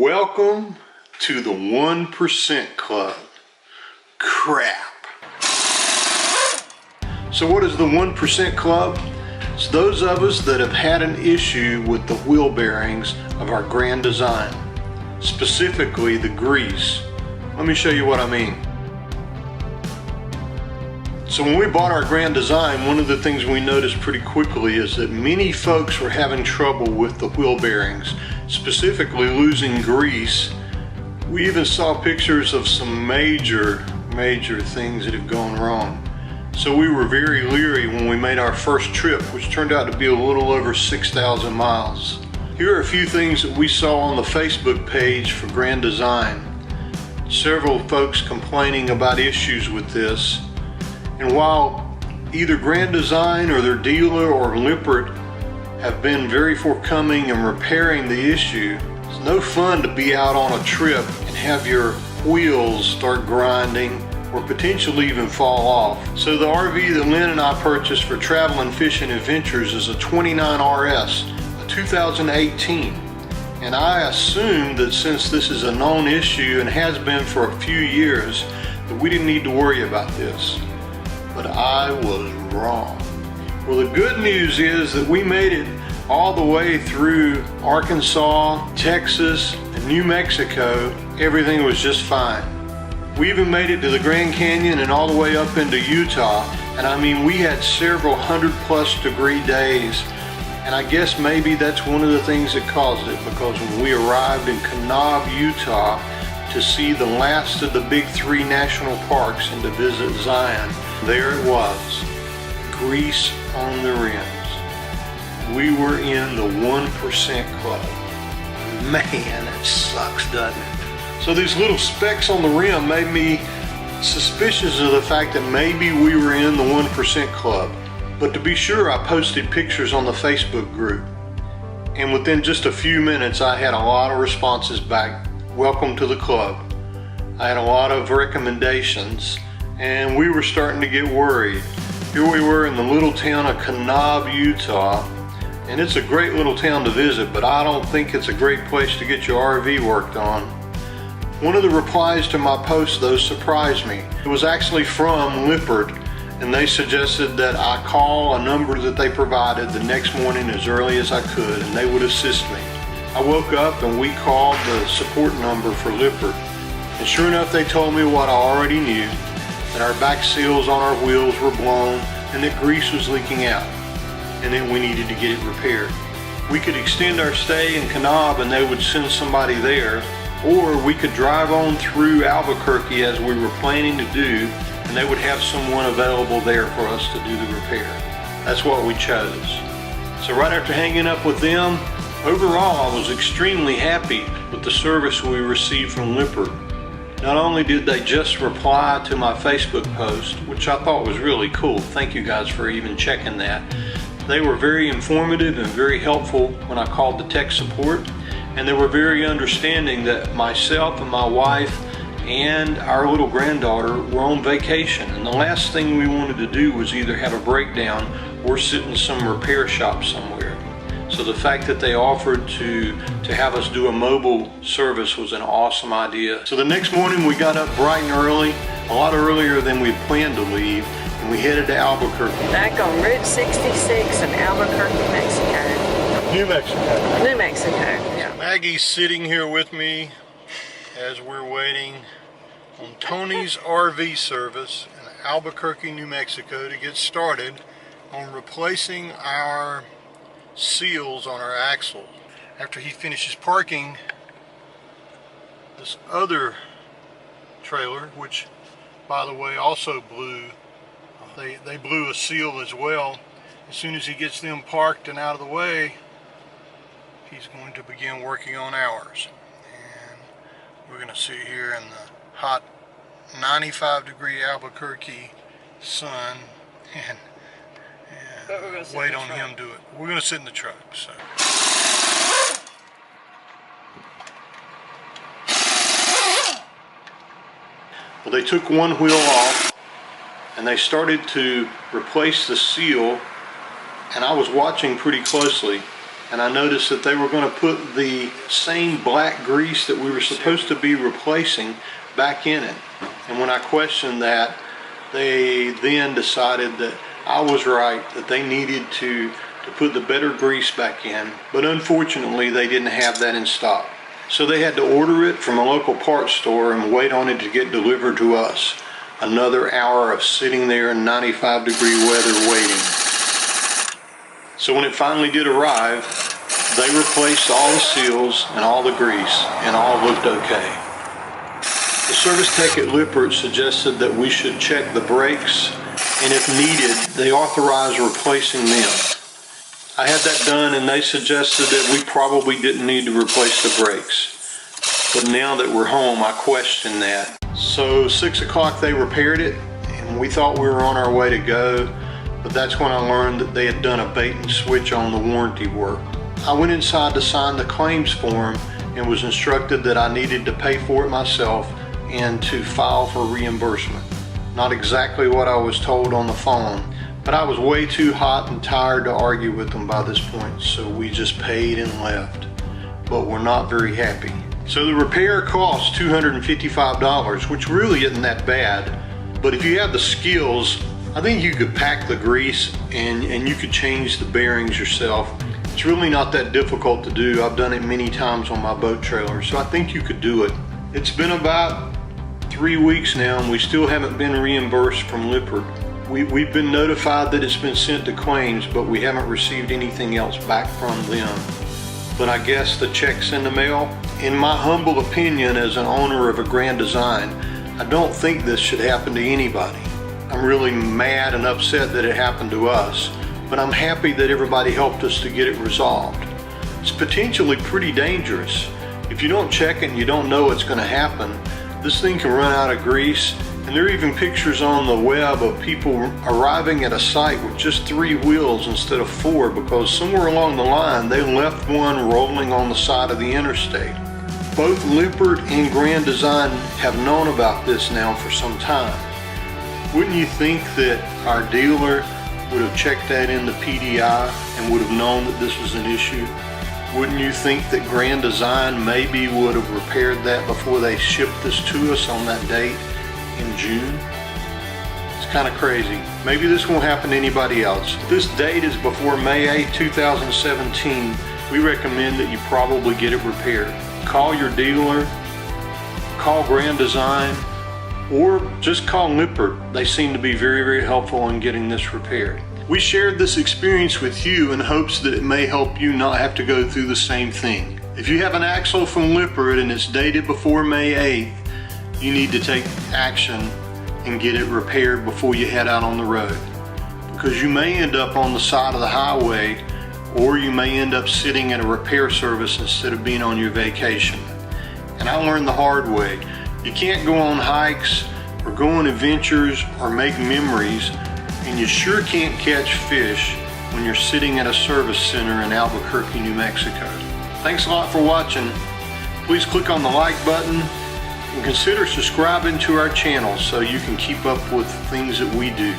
Welcome to the 1% Club. Crap. So what is the 1% Club? It's those of us that have had an issue with the wheel bearings of our Grand Design, specifically the grease. Let me show you what I mean. So when we bought our Grand Design, one of the things we noticed pretty quickly is that many folks were having trouble with the wheel bearings, specifically losing grease. We even saw pictures of some major things that have gone wrong. So we were very leery when we made our first trip, which turned out to be a little over 6,000 miles. Here are a few things that we saw on the Facebook page for Grand Design. Several folks complaining about issues with this. And while either Grand Design or their dealer or Lippert have been very forthcoming in repairing the issue, it's no fun to be out on a trip and have your wheels start grinding or potentially even fall off. So the RV that Lynn and I purchased for traveling, fishing adventures is a 29 RS, a 2018. And I assumed that since this is a known issue and has been for a few years, that we didn't need to worry about this. But I was wrong. Well, the good news is that we made it all the way through Arkansas, Texas, and New Mexico. Everything was just fine. We even made it to the Grand Canyon and all the way up into Utah. And I mean, we had several 100+ degree days. And I guess maybe that's one of the things that caused it, because when we arrived in Kanab, Utah, to see the last of the big 3 national parks and to visit Zion, there it was, grease on the rims. We were in the 1% Club. Man, it sucks, doesn't it? So these little specks on the rim made me suspicious of the fact that maybe we were in the 1% Club. But to be sure, I posted pictures on the Facebook group. And within just a few minutes, I had a lot of responses back. Welcome to the club. I had a lot of recommendations, and we were starting to get worried. Here we were in the little town of Kanab, Utah, and it's a great little town to visit, but I don't think it's a great place to get your RV worked on. One of the replies to my post, though, surprised me. It was actually from Lippert, and they suggested that I call a number that they provided the next morning as early as I could, and they would assist me. I woke up and we called the support number for Lippert, and sure enough they told me what I already knew, that our back seals on our wheels were blown and that grease was leaking out, and that we needed to get it repaired. We could extend our stay in Kanab and they would send somebody there, or we could drive on through Albuquerque as we were planning to do, and they would have someone available there for us to do the repair. That's what we chose. So right after hanging up with them, overall, I was extremely happy with the service we received from Lippert. Not only did they just reply to my Facebook post, which I thought was really cool, thank you guys for even checking that. They were very informative and very helpful when I called the tech support, and they were very understanding that myself and my wife and our little granddaughter were on vacation, and the last thing we wanted to do was either have a breakdown or sit in some repair shop somewhere. So the fact that they offered to have us do a mobile service was an awesome idea. So the next morning we got up bright and early, a lot earlier than we planned to leave, and we headed to Albuquerque. Back on Route 66 in Albuquerque, Mexico. New Mexico. New Mexico, yeah. Maggie's sitting here with me as we're waiting on Tony's RV service in Albuquerque, New Mexico to get started on replacing our seals on our axle. After he finishes parking this other trailer, which by the way also blew, they blew a seal as well. As soon as he gets them parked and out of the way, he's going to begin working on ours. And we're going to sit here in the hot 95-degree Albuquerque sun and wait on him to do it. We're going to sit in the truck. So. Well, they took one wheel off and they started to replace the seal, and I was watching pretty closely, and I noticed that they were going to put the same black grease that we were supposed to be replacing back in it. And when I questioned that, they then decided that I was right, that they needed to put the better grease back in, but unfortunately they didn't have that in stock. So they had to order it from a local parts store and wait on it to get delivered to us. Another hour of sitting there in 95-degree weather waiting. So when it finally did arrive, they replaced all the seals and all the grease, and all looked okay. The service tech at Lippert suggested that we should check the brakes, and if needed, they authorized replacing them. I had that done, and they suggested that we probably didn't need to replace the brakes. But now that we're home, I question that. So 6 o'clock they repaired it, and we thought we were on our way to go, but that's when I learned that they had done a bait and switch on the warranty work. I went inside to sign the claims form and was instructed that I needed to pay for it myself and to file for reimbursement. Not exactly what I was told on the phone, but I was way too hot and tired to argue with them by this point, so we just paid and left. But we're not very happy. So the repair cost $255, which really isn't that bad, but if you have the skills, I think you could pack the grease and you could change the bearings yourself. It's really not that difficult to do. I've done it many times on my boat trailer, so I think you could do it. It's been about 3 weeks now and we still haven't been reimbursed from Lippert. We've been notified that it's been sent to claims, but we haven't received anything else back from them. But I guess the check's in the mail. In my humble opinion as an owner of a Grand Design, I don't think this should happen to anybody. I'm really mad and upset that it happened to us, but I'm happy that everybody helped us to get it resolved. It's potentially pretty dangerous. If you don't check it and you don't know what's going to happen, this thing can run out of grease, and there are even pictures on the web of people arriving at a site with just 3 wheels instead of 4 because somewhere along the line they left one rolling on the side of the interstate. Both Lippert and Grand Design have known about this now for some time. Wouldn't you think that our dealer would have checked that in the PDI and would have known that this was an issue? Wouldn't you think that Grand Design maybe would have repaired that before they shipped this to us on that date in June? It's kind of crazy. Maybe this won't happen to anybody else. If this date is before May 8, 2017, we recommend that you probably get it repaired. Call your dealer, call Grand Design, or just call Lippert. They seem to be very, very helpful in getting this repaired. We shared this experience with you in hopes that it may help you not have to go through the same thing. If you have an axle from Lippert and it's dated before May 8th, you need to take action and get it repaired before you head out on the road. Because you may end up on the side of the highway, or you may end up sitting at a repair service instead of being on your vacation. And I learned the hard way. You can't go on hikes or go on adventures or make memories, and you sure can't catch fish when you're sitting at a service center in Albuquerque, New Mexico. Thanks a lot for watching. Please click on the like button and consider subscribing to our channel so you can keep up with things that we do.